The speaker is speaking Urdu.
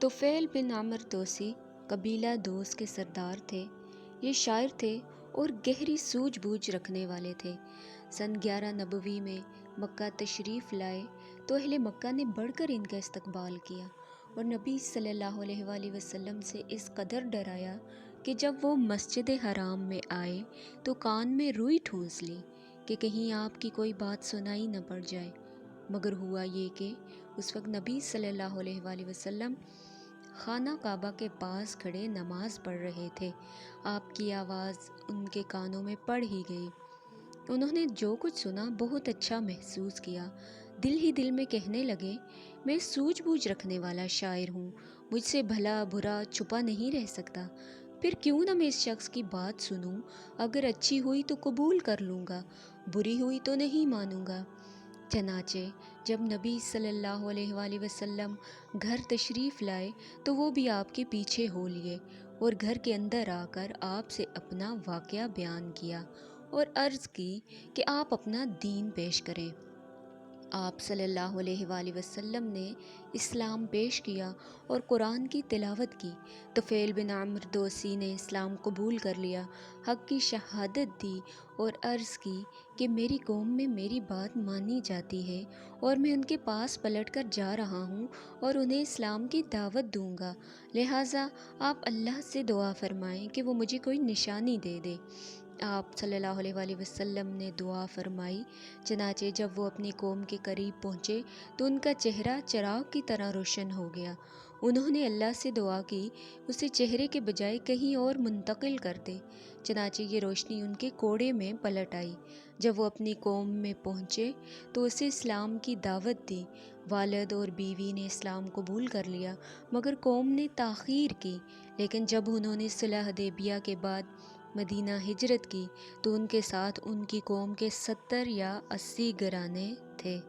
طفیل بن عمر دوسی قبیلہ دوس کے سردار تھے۔ یہ شاعر تھے اور گہری سوجھ بوجھ رکھنے والے تھے۔ سن 11 نبوی میں مکہ تشریف لائے تو اہل مکہ نے بڑھ کر ان کا استقبال کیا اور نبی صلی اللہ علیہ وآلہ وسلم سے اس قدر ڈرایا کہ جب وہ مسجد حرام میں آئے تو کان میں روئی ٹھونس لی کہ کہیں آپ کی کوئی بات سنائی نہ پڑ جائے۔ مگر ہوا یہ کہ اس وقت نبی صلی اللہ علیہ وآلہ وسلم خانہ کعبہ کے پاس کھڑے نماز پڑھ رہے تھے۔ آپ کی آواز ان کے کانوں میں پڑ ہی گئی۔ انہوں نے جو کچھ سنا بہت اچھا محسوس کیا۔ دل ہی دل میں کہنے لگے، میں سوجھ بوجھ رکھنے والا شاعر ہوں، مجھ سے بھلا برا چھپا نہیں رہ سکتا، پھر کیوں نہ میں اس شخص کی بات سنوں؟ اگر اچھی ہوئی تو قبول کر لوں گا، بری ہوئی تو نہیں مانوں گا۔ چنانچہ جب نبی صلی اللہ علیہ وآلہ وسلم گھر تشریف لائے تو وہ بھی آپ کے پیچھے ہو لیے اور گھر کے اندر آ کر آپ سے اپنا واقعہ بیان کیا اور عرض کی کہ آپ اپنا دین پیش کریں۔ آپ صلی اللہ علیہ وآلہ وسلم نے اسلام پیش کیا اور قرآن کی تلاوت کی۔ طفیل بن عمر دوسی نے اسلام قبول کر لیا، حق کی شہادت دی اور عرض کی کہ میری قوم میں میری بات مانی جاتی ہے اور میں ان کے پاس پلٹ کر جا رہا ہوں اور انہیں اسلام کی دعوت دوں گا، لہٰذا آپ اللہ سے دعا فرمائیں کہ وہ مجھے کوئی نشانی دے دے۔ آپ صلی اللہ علیہ وآلہ وسلم نے دعا فرمائی۔ چنانچہ جب وہ اپنی قوم کے قریب پہنچے تو ان کا چہرہ چراغ کی طرح روشن ہو گیا۔ انہوں نے اللہ سے دعا کی اسے چہرے کے بجائے کہیں اور منتقل کر دے۔ چنانچہ یہ روشنی ان کے کوڑے میں پلٹ آئی۔ جب وہ اپنی قوم میں پہنچے تو اسے اسلام کی دعوت دی۔ والد اور بیوی نے اسلام قبول کر لیا مگر قوم نے تاخیر کی، لیکن جب انہوں نے صلح حدیبیہ کے بعد مدینہ ہجرت کی تو ان کے ساتھ ان کی قوم کے 70 یا 80 گھرانے تھے۔